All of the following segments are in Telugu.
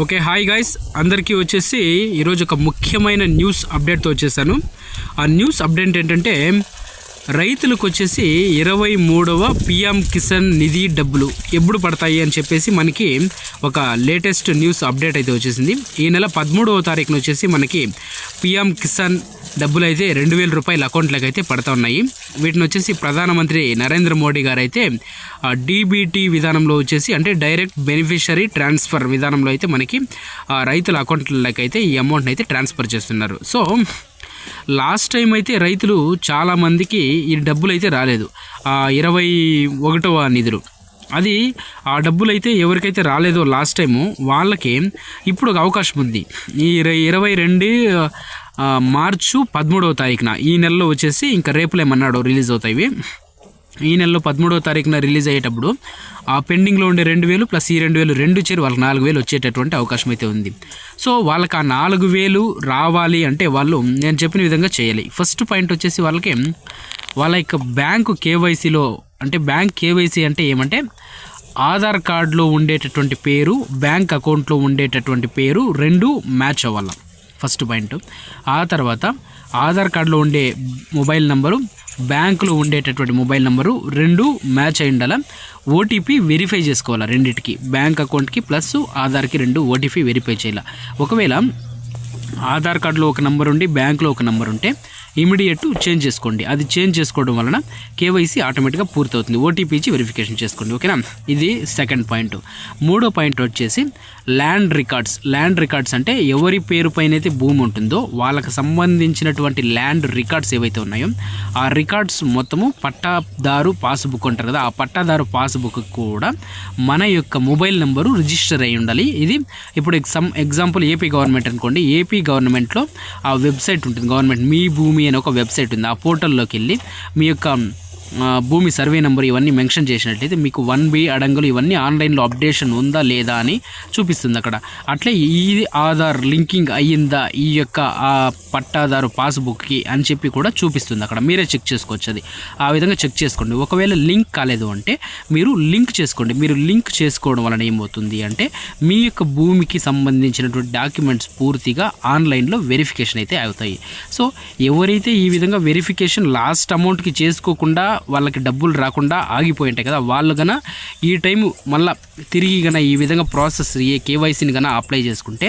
ఓకే, హాయ్ గైస్, అందరికీ వచ్చేసి ఈరోజు ఒక ముఖ్యమైన న్యూస్ అప్డేట్తో వచ్చేసాను. ఆ న్యూస్ అప్డేట్ ఏంటంటే రైతులకు వచ్చేసి 23వ పిఎం కిసాన్ నిధి డబ్బులు ఎప్పుడు పడతాయి అని చెప్పేసి మనకి ఒక లేటెస్ట్ న్యూస్ అప్డేట్ అయితే వచ్చేసింది. ఈ నెల 13వ తారీఖున వచ్చేసి మనకి పిఎం కిసాన్ డబ్బులు అయితే 2000 రూపాయల అకౌంట్లకు అయితే పడతా ఉన్నాయి. వీటిని వచ్చేసి ప్రధానమంత్రి నరేంద్ర మోడీ గారు అయితే డీబీటీ విధానంలో వచ్చేసి అంటే డైరెక్ట్ బెనిఫిషరీ ట్రాన్స్ఫర్ విధానంలో అయితే మనకి రైతుల అకౌంట్లకు అయితే ఈ అమౌంట్ని అయితే ట్రాన్స్ఫర్ చేస్తున్నారు. సో లాస్ట్ టైం అయితే రైతులు చాలామందికి ఈ డబ్బులు అయితే రాలేదు, 21వ నిధులు. అది ఆ డబ్బులు అయితే ఎవరికైతే రాలేదో లాస్ట్ టైము వాళ్ళకి ఇప్పుడు ఒక అవకాశం ఉంది. ఈ 22 మార్చు 13వ తారీఖున ఈ నెలలో వచ్చేసి ఇంకా రేపులేమన్నాడు రిలీజ్ అవుతాయి. ఈ నెలలో 13వ తారీఖున రిలీజ్ అయ్యేటప్పుడు ఆ పెండింగ్లో ఉండే 2000 ప్లస్ ఈ 2000 రెండు చేరి వాళ్ళకి 4000 వచ్చేటటువంటి అవకాశం అయితే ఉంది. సో వాళ్ళకి ఆ 4000 రావాలి అంటే వాళ్ళు నేను చెప్పిన విధంగా చేయాలి. ఫస్ట్ పాయింట్ వచ్చేసి వాళ్ళకి వాళ్ళ యొక్క బ్యాంకు కేవైసీలో అంటే బ్యాంక్ కేవైసీ అంటే ఏమంటే ఆధార్ కార్డులో ఉండేటటువంటి పేరు బ్యాంక్ అకౌంట్లో ఉండేటటువంటి పేరు రెండు మ్యాచ్ అవ్వాలి, ఫస్ట్ పాయింట్. ఆ తర్వాత ఆధార్ కార్డులో ఉండే మొబైల్ నెంబరు బ్యాంకులో ఉండేటటువంటి మొబైల్ నెంబరు రెండు మ్యాచ్ అయి ఉండాలి. ఓటీపీ వెరిఫై చేసుకోవాలి రెండింటికి, బ్యాంక్ అకౌంట్కి ప్లస్ ఆధార్కి రెండు ఓటీపీ వెరిఫై చేయాలి. ఒకవేళ ఆధార్ కార్డులో ఒక నెంబర్ ఉండి బ్యాంకులో ఒక నెంబర్ ఉంటే ఇమీడియట్ చేంజ్ చేసుకోండి. అది చేంజ్ చేసుకోవడం వలన కేవైసీ ఆటోమేటిక్గా పూర్తవుతుంది. ఓటీపీ ఇచ్చి వెరిఫికేషన్ చేసుకోండి, ఓకేనా. ఇది సెకండ్ పాయింట్. మూడో పాయింట్ వచ్చేసి ల్యాండ్ రికార్డ్స్ అంటే ఎవరి పేరు పైన అయితే భూమి ఉంటుందో వాళ్ళకి సంబంధించినటువంటి ల్యాండ్ రికార్డ్స్ ఏవైతే ఉన్నాయో ఆ రికార్డ్స్ మొత్తము పట్టాదారు పాస్బుక్ ఉంటారు కదా, ఆ పట్టాదారు పాస్బుక్ కూడా మన యొక్క మొబైల్ నెంబరు రిజిస్టర్ అయి ఉండాలి. ఇది ఇప్పుడు ఎగ్జాంపుల్ ఏపీ గవర్నమెంట్ అనుకోండి, ఏపీ గవర్నమెంట్లో ఆ వెబ్సైట్ ఉంటుంది, గవర్నమెంట్ మీ భూమి అని ఒక వెబ్సైట్ ఉంది. ఆ పోర్టల్లోకి వెళ్ళి మీ యొక్క భూమి సర్వే నెంబర్ ఇవన్నీ మెన్షన్ చేసినట్లయితే మీకు 1B అడంగులు ఇవన్నీ ఆన్లైన్లో అప్డేషన్ ఉందా లేదా అని చూపిస్తుంది అక్కడ. అట్లే ఈ ఆధార్ లింకింగ్ అయ్యిందా ఈ యొక్క ఆ పట్టాదారు పాస్బుక్కి అని చెప్పి కూడా చూపిస్తుంది అక్కడ. మీరే చెక్ చేసుకోవచ్చు, అది ఆ విధంగా చెక్ చేసుకోండి. ఒకవేళ లింక్ కాలేదు అంటే మీరు లింక్ చేసుకోండి. మీరు లింక్ చేసుకోవడం వలన ఏమవుతుంది అంటే మీ యొక్క భూమికి సంబంధించినటువంటి డాక్యుమెంట్స్ పూర్తిగా ఆన్లైన్లో వెరిఫికేషన్ అయితే అవుతాయి. సో ఎవరైతే ఈ విధంగా వెరిఫికేషన్ లాస్ట్ అమౌంట్కి చేసుకోకుండా వాళ్ళకి డబ్బులు రాకుండా ఆగిపోయి ఉంటాయి కదా, వాళ్ళు గన ఈ టైం మళ్ళీ తిరిగి గన ఈ విధంగా ప్రాసెస్ కేవైసీని గన అప్లై చేసుకుంటే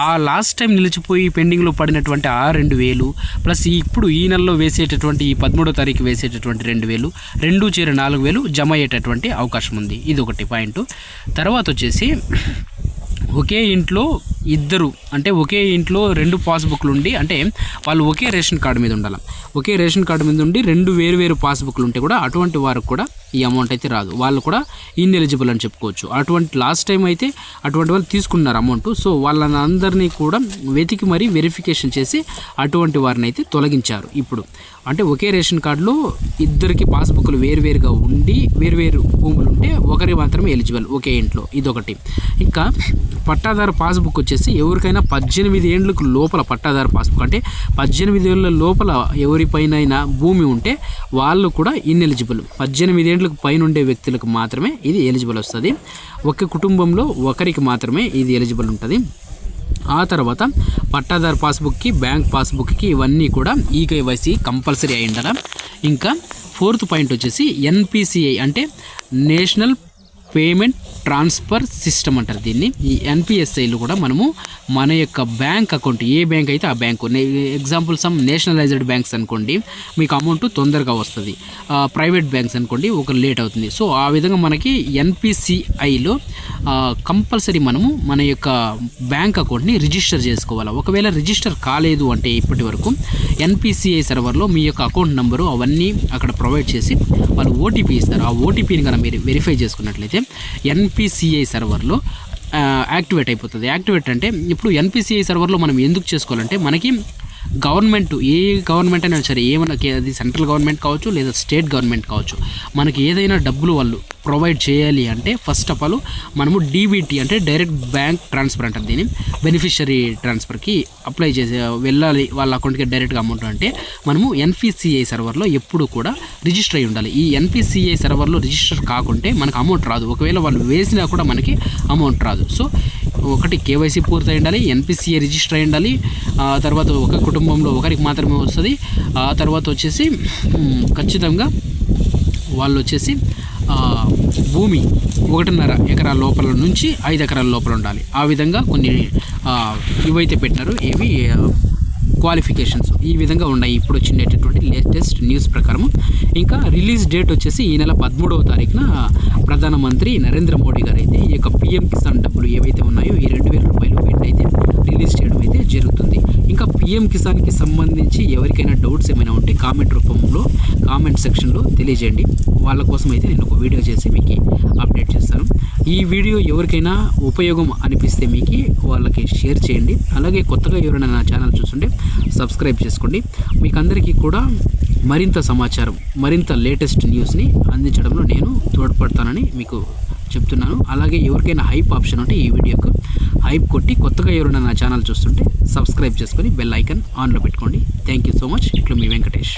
ఆ లాస్ట్ టైం నిలిచిపోయి పెండింగ్లో పడినటువంటి ఆ 2000 ప్లస్ ఇప్పుడు ఈ నెలలో వేసేటటువంటి ఈ 13వ తారీఖు వేసేటటువంటి 2000 రెండు చేరి 4000 జమ అయ్యేటటువంటి అవకాశం ఉంది. ఇది ఒకటి పాయింట్. తర్వాత వచ్చేసి ఒకే ఇంట్లో ఇద్దరు అంటే ఒకే ఇంట్లో రెండు పాస్బుక్లు ఉండి అంటే వాళ్ళు ఒకే రేషన్ కార్డు మీద ఉండాలి. ఒకే రేషన్ కార్డు మీద ఉండి రెండు వేరు పాస్బుక్లు ఉంటే కూడా అటువంటి వారికి కూడా ఈ అమౌంట్ అయితే రాదు, వాళ్ళు కూడా ఇన్ఎలిజిబుల్ అని చెప్పుకోవచ్చు. అటువంటి లాస్ట్ టైం అయితే అటువంటి వాళ్ళు తీసుకున్నారు అమౌంట్. సో వాళ్ళని అందరినీ కూడా వెతికి మరీ వెరిఫికేషన్ చేసి అటువంటి వారిని అయితే తొలగించారు. ఇప్పుడు అంటే ఒకే రేషన్ కార్డులో ఇద్దరికి పాస్బుక్లు వేరువేరుగా ఉండి వేరువేరు భూములు ఉంటే ఒకరికి మాత్రమే ఎలిజిబుల్ ఒకే ఇంట్లో, ఇదొకటి. ఇంకా పట్టాదారు పాస్బుక్ వచ్చేసి ఎవరికైనా 18 ఏళ్ళకు లోపల పట్టాదారు పాస్బుక్ అంటే 18 ఏళ్ళ లోపల ఎవరిపైనైనా భూమి ఉంటే వాళ్ళు కూడా ఇన్ఎలిజిబుల్. 18 ఏళ్ళకు పైన ఉండే వ్యక్తులకు మాత్రమే ఇది ఎలిజిబుల్ వస్తుంది. ఒక కుటుంబంలో ఒకరికి మాత్రమే ఇది ఎలిజిబుల్ ఉంటుంది. ఆ తర్వాత పట్టాదారు పాస్బుక్కి బ్యాంక్ పాస్బుక్కి ఇవన్నీ కూడా ఈకేవైసీ కంపల్సరీ అయి ఉండాలి. ఇంకా ఫోర్త్ పాయింట్ వచ్చేసి ఎన్పిసిఐ అంటే నేషనల్ పేమెంట్ ట్రాన్స్ఫర్ సిస్టమ్ అంటారు దీన్ని. ఈ ఎన్పిఎస్ఐలో కూడా మనము మన యొక్క బ్యాంక్ అకౌంట్ ఏ బ్యాంక్ అయితే ఆ bank, example some nationalised banks అనుకోండి మీకు అమౌంట్ తొందరగా వస్తుంది, ప్రైవేట్ బ్యాంక్స్ అనుకోండి ఒక లేట్ అవుతుంది. సో ఆ విధంగా మనకి ఎన్పిసిఐలో కంపల్సరీ మనము మన యొక్క బ్యాంక్ అకౌంట్ని రిజిస్టర్ చేసుకోవాలి. ఒకవేళ రిజిస్టర్ కాలేదు అంటే ఇప్పటి వరకు ఎన్పిసిఐ సర్వర్లో మీ యొక్క అకౌంట్ నెంబరు అవన్నీ అక్కడ ప్రొవైడ్ చేసి వాళ్ళు ఓటీపీ ఇస్తారు. ఆ ఓటీపీని కనుక మీరు వెరిఫై చేసుకున్నట్లయితే ఎన్పిసిఐ సర్వర్లో యాక్టివేట్ అయిపోతుంది. యాక్టివేట్ అంటే ఇప్పుడు ఎన్పిసిఐ సర్వర్లో మనం ఎందుకు చేసుకోవాలంటే మనకి గవర్నమెంట్ ఏ అయినా సరే ఏమన్నా అది సెంట్రల్ గవర్నమెంట్ కావచ్చు లేదా స్టేట్ గవర్నమెంట్ కావచ్చు, మనకి ఏదైనా డబ్బులు వాళ్ళు ప్రొవైడ్ చేయాలి అంటే ఫస్ట్ ఆఫ్ ఆల్ మనము డీబీటీ అంటే డైరెక్ట్ బ్యాంక్ ట్రాన్స్ఫర్ అంటారు దీన్ని. బెనిఫిషరీ ట్రాన్స్ఫర్కి అప్లై చేసి వెళ్ళాలి వాళ్ళ అకౌంట్కి డైరెక్ట్గా అమౌంట్ అంటే మనము ఎన్పిసిఐ సర్వర్లో ఎప్పుడు కూడా రిజిస్టర్ అయి ఉండాలి. ఈ ఎన్పిసిఐ సర్వర్లో రిజిస్టర్ కాకుంటే మనకు అమౌంట్ రాదు. ఒకవేళ వాళ్ళు వేసినా కూడా మనకి అమౌంట్ రాదు. సో ఒకటి కేవైసీ పూర్తి అయి ఉండాలి, ఎన్పిసిఐ రిజిస్టర్ అయి ఉండాలి, తర్వాత ఒక కుటుంబంలో ఒకరికి మాత్రమే వస్తుంది. ఆ తర్వాత వచ్చేసి ఖచ్చితంగా వాళ్ళు వచ్చేసి భూమి 1.5 ఎకరాల లోపల నుంచి 5 ఎకరాల లోపల ఉండాలి. ఆ విధంగా కొన్ని ఇవైతే పెట్టినారు, ఏవి క్వాలిఫికేషన్స్ ఈ విధంగా ఉన్నాయి ఇప్పుడు వచ్చినటువంటి లేటెస్ట్ న్యూస్ ప్రకారం. ఇంకా రిలీజ్ డేట్ వచ్చేసి ఈ నెల 13వ తారీఖున ప్రధానమంత్రి నరేంద్ర మోడీ గారు అయితే ఈ యొక్క పిఎం కిసాన్ డబ్బులు ఏవైతే ఉన్నాయో ఈ 2,000 రూపాయలు వీటినైతే రిలీజ్ చేయడం అయితే జరుగుతుంది. ఇంకా పిఎం కిసాన్కి సంబంధించి ఎవరికైనా డౌట్స్ ఏమైనా ఉంటే కామెంట్ సెక్షన్లో తెలియజేయండి. వాళ్ళ కోసం అయితే నేను ఒక వీడియో చేసి మీకు అప్డేట్ చేస్తాను. ఈ వీడియో ఎవరికైనా ఉపయోగం అనిపిస్తే మీకు వాళ్ళకి షేర్ చేయండి. అలాగే కొత్తగా ఎవరైనా నా ఛానల్ చూస్తుంటే సబ్స్క్రైబ్ చేసుకోండి. మీకు అందరికీ కూడా మరింత సమాచారం, మరింత లేటెస్ట్ న్యూస్ని అందించడంలో నేను తోడ్పడతానని మీకు చెప్తున్నాను. అలాగే ఎవరికైనా హైప్ ఆప్షన్ ఉంటే ఈ వీడియోకు హైప్ కొట్టి కొత్తగా ఎవరైనా నా ఛానల్ చూస్తుంటే సబ్స్క్రైబ్ చేసుకొని బెల్ ఐకాన్ ఆన్లో పెట్టుకోండి. Thank you so much. ఇట్లా మీ వెంకటేష్.